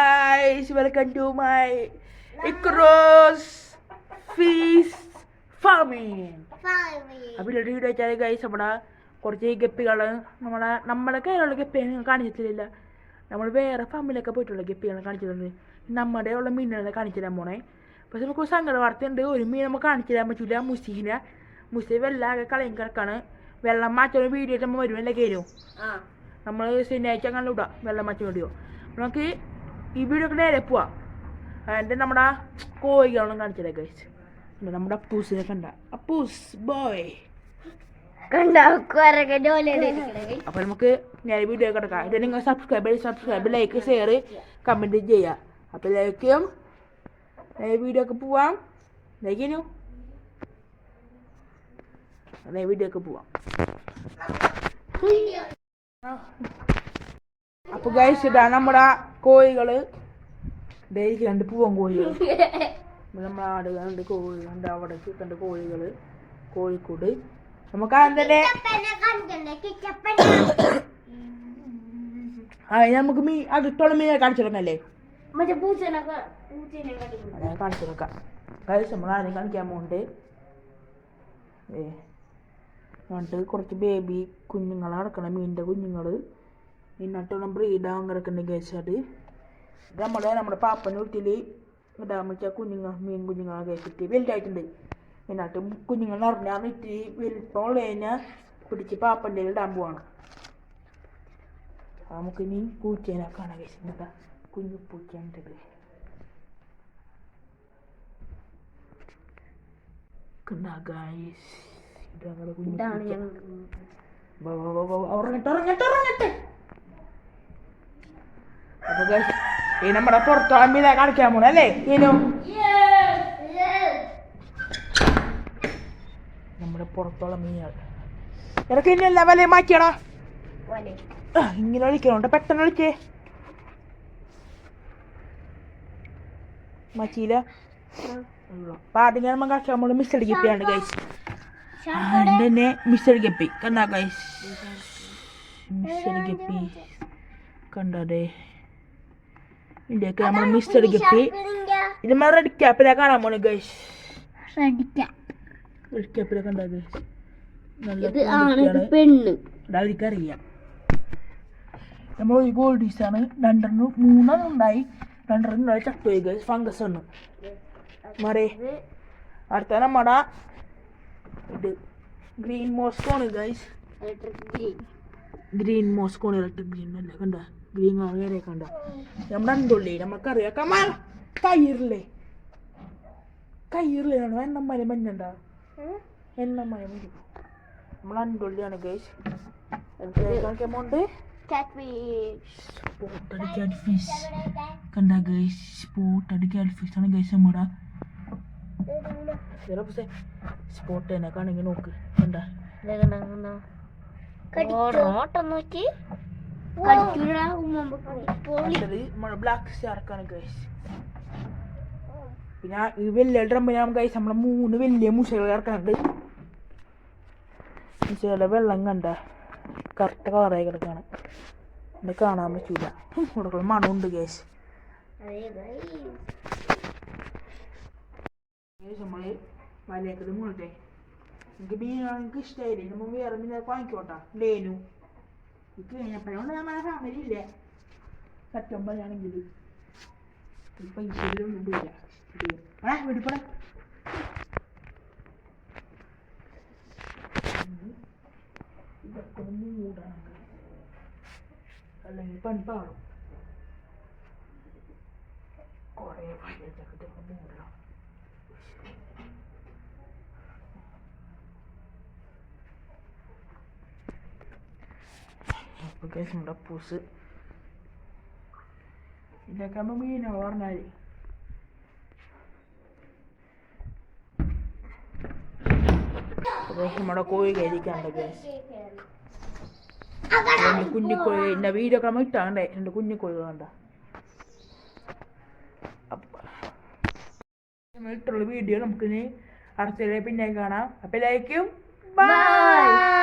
guys, welcome to my Ikros Fish Farming. അപ്പോൾ ഈ video വെച്ചാൽ ഗൈസ് നമ്മുടെ കുറച്ച് ഗപ്പികൾ നമ്മളെ കയ്യിലുള്ള ഗപ്പി കാണിച്ചിട്ടില്ല. നമ്മൾ വേറെ ഫാമിലൊക്കെ പോയിട്ടുള്ള ഗപ്പികളെ കാണിച്ചിട്ടുണ്ട്. നമ്മുടെ ഉള്ള മീനുകളെ കാണിച്ചു തരാൻ പോണേ. പക്ഷെ നമുക്ക് സങ്കട വാർത്തയുണ്ട്, ഒരു മീൻ നമുക്ക് കാണിച്ചു തരാൻ പറ്റില്ല. മുസി വെള്ളാകെ കളയും കിടക്കാണ്. വെള്ളം മാറ്റുന്ന വീഡിയോ നമ്മൾ വരുമല്ലേ കയറും. നമ്മൾ ശനിയാഴ്ച അങ്ങനെ ഇടാം വെള്ളം മാറ്റുന്ന വീഡിയോ. നമുക്ക് ഈ വീഡിയോ ഒക്കെ നേരെ പോവാം. അതിൻ്റെ നമ്മുടെ കോഴികളൊന്നും കാണിച്ചില്ല ഗൈസ്. നമ്മുടെ അപ്പൂസിനെ കണ്ട അപ്പൂസ് ബോയ് അപ്പോൾ നമുക്ക് നേരെ വീഡിയോ കിടക്കാം. ഇത് നിങ്ങൾ സബ്സ്ക്രൈബ് ലൈക്ക് ഷെയർ കമൻറ്റ് ചെയ്യാം. അപ്പോൾ ലൈക്കും വീഡിയോ ഒക്കെ പോവാം. ലൈക്കിനു വീഡിയോ ഒക്കെ പോവാം. അപ്പോൾ ഗൈസ് ഇതാണ് നമ്മുടെ കോഴികൾ. ഡെയിലി രണ്ട് പൂവൻ കോഴികൾ. നമ്മുടെ ആട് രണ്ട് കോഴികളുണ്ട്, അവിടെ രണ്ട് കോഴികൾ, കോഴിക്കോട്. നമുക്ക് തന്നെ നമുക്ക് മീൻ അടുത്തുള്ള മീനെ കാണിച്ചു കൊടുക്കല്ലേ, കാണിച്ചു കൊടുക്കാം. ഗൈസ് നമ്മൾ ആരെയും കാണിക്കാൻ പോകുന്നുണ്ട്. എന്നിട്ട് കുറച്ച് ബേബി കുഞ്ഞുങ്ങൾ കിടക്കണം, മീനിൻ്റെ കുഞ്ഞുങ്ങൾ. എന്നിട്ടുള്ള ബ്രീഡാകാൻ കിടക്കുന്നുണ്ട് ഗൈസ്. അത് നമ്മുടെ പാപ്പൻ്റെ വീട്ടിൽ ഇടാൻ വെച്ചാൽ മീൻ കുഞ്ഞുങ്ങളെ ഗൈസിട്ട് വലുതായിട്ടുണ്ട്. എന്നിട്ട് കുഞ്ഞുങ്ങൾ നിറഞ്ഞാൽ ഇത്തിരി വലിപ്പമുള്ള കഴിഞ്ഞാൽ പിടിച്ച് പാപ്പൻ്റെ ഇടാൻ പോവാണ്. നമുക്ക് ഇനി പൂച്ചേനെ കാണാൻ ഗൈസ്. എന്താ കുഞ്ഞു പൂച്ചേൻ്റെ ഗൈസ്. അപ്പൊ ഗൈസ് ഈ നമ്മുടെ പുറത്തോളം മീനെ കാണിക്കാൻ പോണ അല്ലേ ഈനു? നമ്മുടെ പുറത്തോളം മീനുകൾ ഇടയ്ക്ക് ഇനി എല്ലാ വലയും മാറ്റിയണോ? ഇങ്ങനെ ഒഴിക്കണോണ്ട് പെട്ടെന്ന് ഒഴിച്ചേ. മാറ്റിയില്ല പാടിങ്ങനെ നമ്മൾ കാണിച്ചാൽ നമ്മൾ മിസ്റ്റർ ഗപ്പിയാണ് ഗൈസ്. തന്നെ മിസ്റ്റർ ഗപ്പി കണ്ടാ ഗൈസ്, മിസ്റ്റർ ഗപ്പി കണ്ടേ. ഇതിൻ്റെയൊക്കെ നമ്മൾ മിസ്റ്റർ ഗപ്പി. ഇത് നമ്മൾ റെഡ് ക്യാപ്പിലെ കാണാൻ പോണു ഗൈസ്. റെഡ് ക്യാപ്പിലെ കണ്ടാ ഗൈസ്, നല്ല പെണ്ണ് അറിയാം. നമ്മൾ ഈ ഗോൾഡീസാണ്. മൂന്നെണ്ണം ഉണ്ടായി, രണ്ടെണ്ണം ഉണ്ടായി ചത്തുപോയി ഗൈസ്. ഫംഗസ് ആണ് മറേ. അടുത്ത നമ്മുടെ ഇത് ഗ്രീൻ മോസ്കോണ് ഗൈസ്. ഗ്രീൻ മോസ്കോണ് ഇലക്ട്രിക് ഗ്രീൻ അല്ലേ കണ്ട, ഗ്രീൻ കളർ കണ്ട. നമ്മുടെ അണ്ടുള്ളി നമുക്കറിയാം. കമാ കയ്യിറില്ലേ എണ്ണമ്മല മഞ്ഞുണ്ടാ, എണ്ണമ്മല മഞ്ഞ. നമ്മൾ അണ്ടുള്ളിയാണ് ഗൈസ്. ണ്ട് സ്പോട്ടഡ് ക്യാറ്റ് ഫിഷ് കണ്ട ഗൈസ്. സ്പോട്ടഡ് ക്യാറ്റ് ഫിഷ് ആണ് ഗൈസ്. നമ്മുടെ സ്പോട്ട് തന്നെ കാണെങ്കിൽ നോക്ക് കണ്ട. ബ്ലാക്ക് ഷാർക്കാണ് ഗൈസ്. പിന്നെ ഈ വലിയ ഡ്രമ്മിനാകും ഗൈസ് നമ്മളെ 3 വലിയ മുഷകൾ ഇറക്കാനുണ്ട്. മുഷകളുടെ വെള്ളം കണ്ട കറക്റ്റ് കളറായി കിടക്കാണ്, ഇത് കാണാൻ പറ്റൂല. ഇവിടെ മണമുണ്ട് ഗൈസ്. നമ്മള് വലയക്കത് മുളട്ടെ. എനിക്ക് മീനാണെങ്കിൽ ഇഷ്ടമായില്ലേ, നമ്മൾ വേറെ മീനെ വാങ്ങിക്കോട്ടാ. ലേനു ഇത് കഴിഞ്ഞപ്പോഴുണ്ട് നമ്മളെ ഫാമിലി ഇല്ലേ സറ്റൊമ്പതാണെങ്കിൽ പൈസയിലൊന്നും പോയില്ല. വെടിപ്പട ഇതൊക്കെ ഒന്ന് മൂടാണ്, അല്ലെങ്കിൽ പണിപ്പാടും. കുറേ വയറ്റൊക്കെ മൂടണം. അപ്പോൾ ഗൈസ് നമ്മുടെ പൂസ് ഇതൊക്കെ ആകുമ്പോൾ മീനാണ് പറഞ്ഞാൽ. നമ്മുടെ കോഴി കഴിക്കാണ്ട് ഗൈസ്. കുഞ്ഞിക്കോഴി എൻ്റെ വീഡിയോ ഒക്കെ നമ്മൾ ഇട്ടാണ്ടേ എൻ്റെ കുഞ്ഞിക്കോഴികളുണ്ട. നമ്മൾ ഇട്ടുള്ള വീഡിയോ നമുക്കിനി അടുത്ത പിന്നെ കാണാം. അപ്പോൾ ലൈക്കും ബൈ.